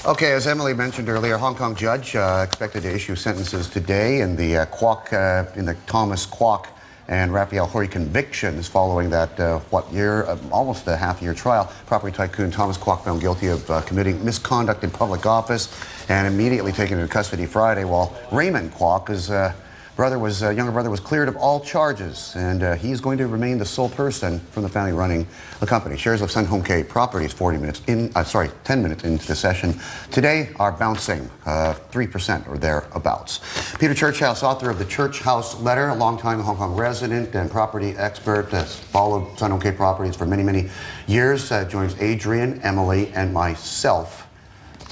Okay, as Emily mentioned earlier, Hong Kong judge expected to issue sentences today in the Thomas Kwok and Raphael Hui convictions following that almost a half-year trial. Property tycoon Thomas Kwok found guilty of committing misconduct in public office and immediately taken into custody Friday, while Raymond Kwok, his younger brother, was cleared of all charges, and he's going to remain the sole person from the family running the company. Shares of Sun Hung Kai Properties 10 minutes into the session today are bouncing 3% or thereabouts. Peter Churchhouse, author of the Church House Letter, a longtime Hong Kong resident and property expert, has followed Sun Hung Kai Properties for many, many years, joins Adrian, Emily, and myself.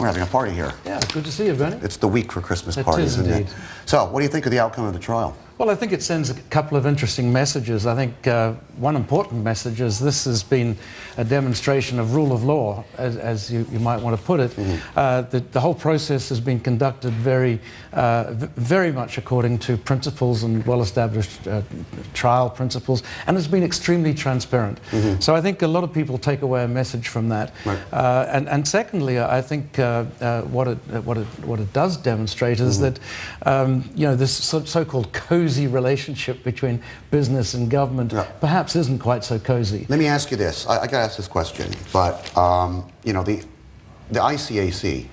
We're having a party here. Yeah, good to see you, Bernie. It's the week for Christmas parties, isn't it? So, what do you think of the outcome of the trial? Well, I think it sends a couple of interesting messages. I think one important message is this has been a demonstration of rule of law, as you might want to put it. Mm-hmm. The whole process has been conducted very much according to principles and well-established trial principles, and it's been extremely transparent. Mm-hmm. So I think a lot of people take away a message from that. Right. And secondly, I think what it does demonstrate is that this so-called cozy relationship between business and government perhaps isn't quite so cozy. Let me ask you this. I got to ask this question, but the ICAC,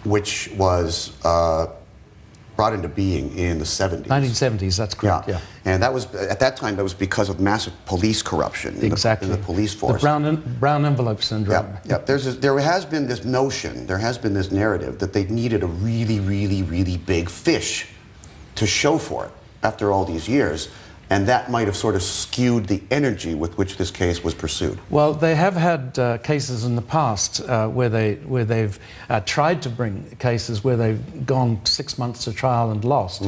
which was brought into being in the 70s. 1970s, that's correct. Yeah. And that was at that time. That was because of massive police corruption in the police force. The brown envelope syndrome. Yeah. There has been this notion. There has been this narrative that they needed a really, really, really big fish to show for it after all these years, and that might have sort of skewed the energy with which this case was pursued. Well, they have had cases in the past where they've tried to bring cases where they've gone 6 months to trial and lost.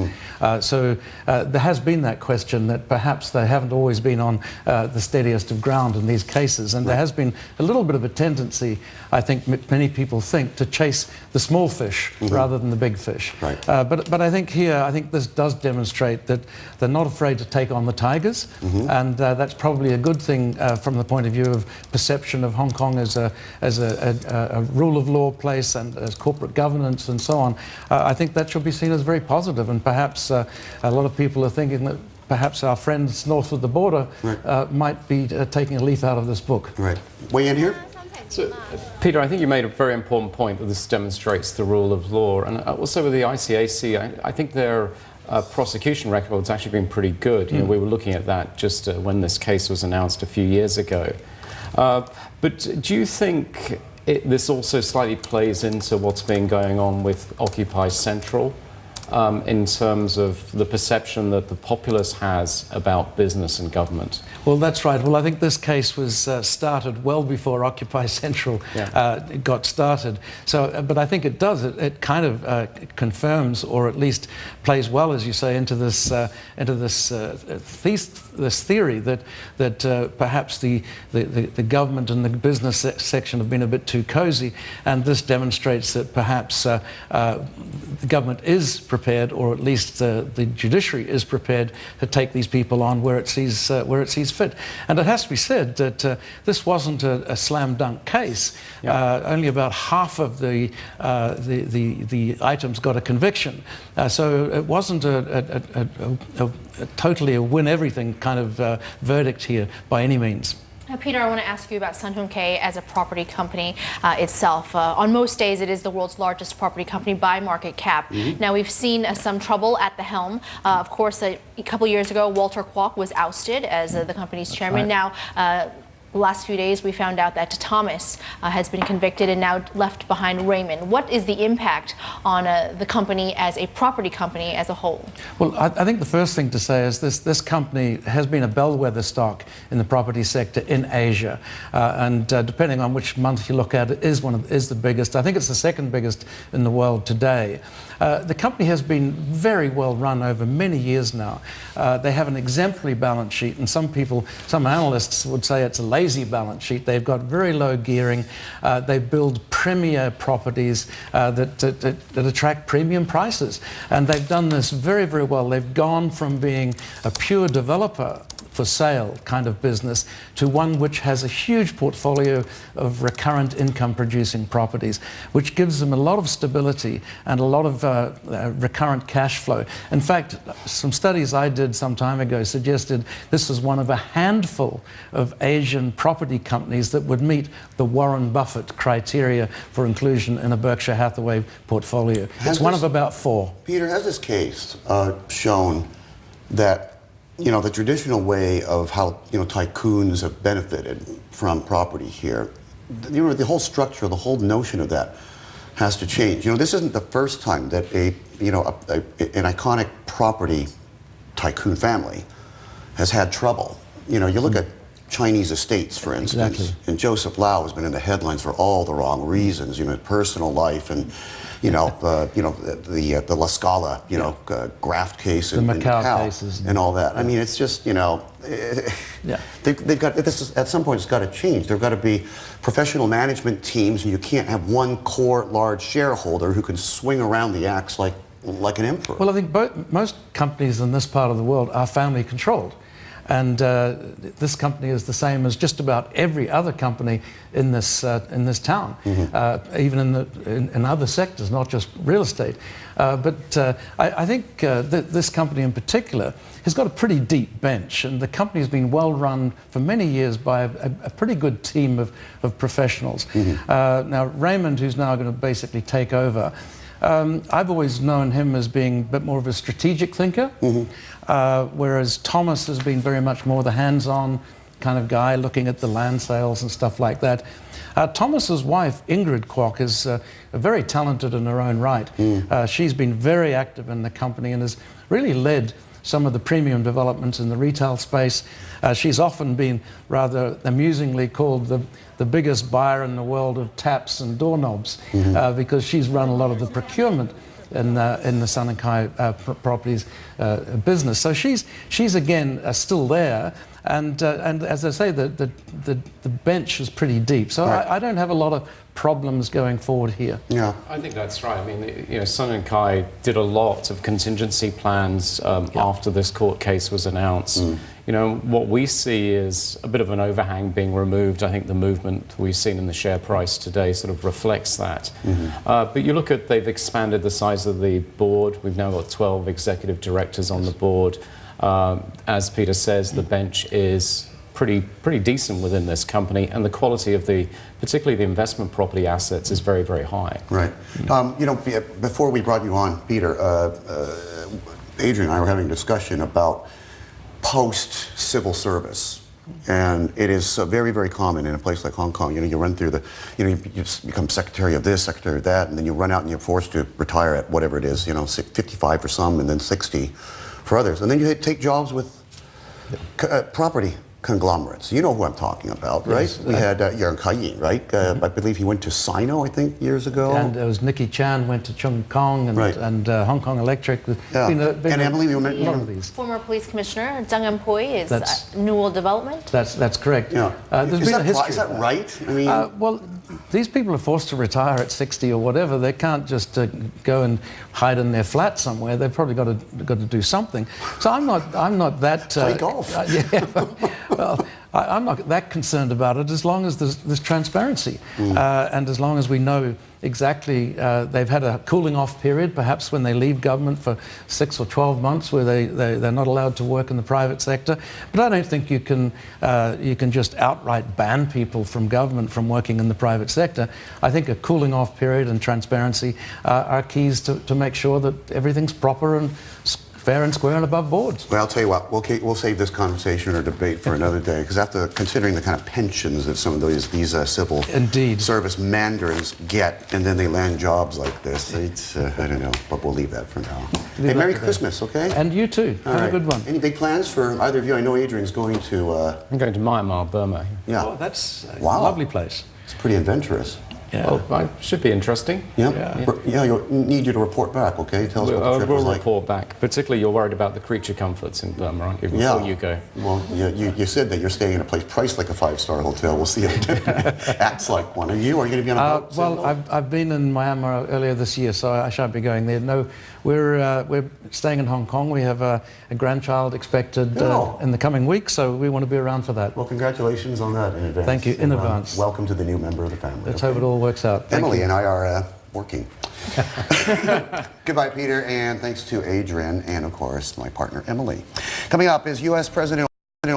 So there has been that question that perhaps they haven't always been on the steadiest of ground in these cases, and there has been a little bit of a tendency, I think many people think, to chase the small fish rather than the big fish. Right. But I think this does demonstrate that they're not afraid to take on the tigers, and that's probably a good thing from the point of view of perception of Hong Kong as a rule of law place and as corporate governance and so on. I think that should be seen as very positive, and perhaps a lot of people are thinking that perhaps our friends north of the border might be taking a leaf out of this book. Right. Weigh in here? So, Peter, I think you made a very important point that this demonstrates the rule of law, and also with the ICAC, I think their prosecution record's actually been pretty good. You know, we were looking at that just when this case was announced a few years ago. But do you think this also slightly plays into what's been going on with Occupy Central in terms of the perception that the populace has about business and government? Well, that's right. Well, I think this case was started well before Occupy Central got started. So, but I think it does. It kind of confirms, or at least plays well, as you say, into this theory that perhaps the government and the business section have been a bit too cozy, and this demonstrates that perhaps the government is prepared, or at least the judiciary is prepared to take these people on where it sees fit. And it has to be said that this wasn't a slam dunk case. Only about half of the items got a conviction, so it wasn't a totally a win everything kind of verdict here by any means. Now, Peter, I want to ask you about Sun Hung Kai as a property company itself. On most days, it is the world's largest property company by market cap. Now, we've seen some trouble at the helm. Of course, a couple years ago, Walter Kwok was ousted as the company's chairman. Now, the last few days, we found out that Thomas has been convicted and now left behind Raymond. What is the impact on the company as a property company as a whole? Well, I think the first thing to say is this company has been a bellwether stock in the property sector in Asia, and depending on which month you look at, it is the biggest. I think it's the second biggest in the world today. The company has been very well run over many years now. They have an exemplary balance sheet, and some analysts would say it's a lazy balance sheet. They've got very low gearing. They build premier properties that attract premium prices, and they've done this very, very well. They've gone from being a pure developer for sale kind of business to one which has a huge portfolio of recurrent income producing properties, which gives them a lot of stability and a lot of recurrent cash flow. In fact, some studies I did some time ago suggested this is one of a handful of Asian property companies that would meet the Warren Buffett criteria for inclusion in a Berkshire Hathaway portfolio. It's one of about 4. Peter, has this case shown that the traditional way of how tycoons have benefited from property here, the whole structure, the whole notion of that has to change? This isn't the first time that an iconic property tycoon family has had trouble. You look at Chinese estates, for instance, Exactly. and Joseph Lau has been in the headlines for all the wrong reasons. Personal life and the La Scala, graft case The in Macau cases and all that. I mean, it's just Yeah. they've got at some point it's got to change. There've got to be professional management teams, and you can't have one core large shareholder who can swing around the axe like an emperor. Well, I think most companies in this part of the world are family controlled. And this company is the same as just about every other company in this town, even in other sectors, not just real estate. But I think that this company in particular has got a pretty deep bench, and the company has been well run for many years by a pretty good team of professionals. Now, Raymond, who's now going to basically take over, I've always known him as being a bit more of a strategic thinker, whereas Thomas has been very much more the hands-on kind of guy looking at the land sales and stuff like that. Thomas's wife, Ingrid Kwok, is very talented in her own right. She's been very active in the company and has really led some of the premium developments in the retail space. She's often been rather amusingly called the biggest buyer in the world of taps and doorknobs, because she's run a lot of the procurement in the Sun & Kai properties business. So she's again still there, and as I say, the bench is pretty deep. So right. I don't have a lot of problems going forward here. Yeah, I think that's right. I mean, Sun & Kai did a lot of contingency plans after this court case was announced. What we see is a bit of an overhang being removed. I think the movement we've seen in the share price today sort of reflects that. But you look at, they've expanded the size of the board. We've now got 12 executive directors on the board. As Peter says, the bench is pretty decent within this company, and the quality of particularly the investment property assets is very, very high. right. Before we brought you on, Peter, Adrian and I were having a discussion about post-civil service. And it is very, very common in a place like Hong Kong. You run through you become secretary of this, secretary of that, and then you run out and you're forced to retire at whatever it is, 55 for some and then 60 for others. And then you take jobs with property conglomerates. You know who I'm talking about, right? Yes, We had Yang Kai-yin, right? I believe he went to Sino, I think, years ago. And there was Nicky Chan went to Chung Kong, and, Right. and Hong Kong Electric. Yeah. Been And Emily, you a mentioned- lot of these. Former police commissioner Zhang Empoi is That's- Newell Development. That's correct. Yeah. There's is, been a that, history is of that right? I mean, well, these people are forced to retire at 60 or whatever. They can't just go and hide in their flat somewhere. They've probably got to do something. So I'm not that. Play golf. Yeah. Well, I'm not that concerned about it as long as there's transparency, and as long as we know exactly. They've had a cooling off period, perhaps when they leave government for 6 or 12 months, where they're not allowed to work in the private sector. But I don't think you can just outright ban people from government from working in the private sector. I think a cooling off period and transparency are keys to make sure that everything's proper and fair and square and above boards. Well, I'll tell you what, we'll save this conversation or debate for another day, because after considering the kind of pensions that some of these civil Indeed. service mandarins get, and then they land jobs like this, it's, I don't know, but we'll leave that for now. Hey, that Merry today. Christmas, okay? And you too. All Have right. a good one. Any big plans for either of you? I know Adrian's going to, I'm going to Myanmar, Burma. yeah, Oh, that's a Wow. lovely place. it's pretty adventurous. Yeah. Well, it should be interesting. Yeah, you'll need you to report back, okay? Tell us what the trip was We'll like. report back. Particularly, you're worried about the creature comforts in Burma, aren't you, before you go? Well, you said that you're staying in a place priced like a five-star hotel. We'll see if it acts like one. Are you going to be on a boat? Well, I've been in Myanmar earlier this year, so I shan't be going there. No, we're staying in Hong Kong. We have a grandchild expected in the coming week, so we want to be around for that. Well, congratulations on that in advance. Thank you, in advance. Welcome to the new member of the family. Let's hope it all works out. Emily and I are working. Goodbye, Peter, and thanks to Adrian and, of course, my partner, Emily. Coming up is U.S. President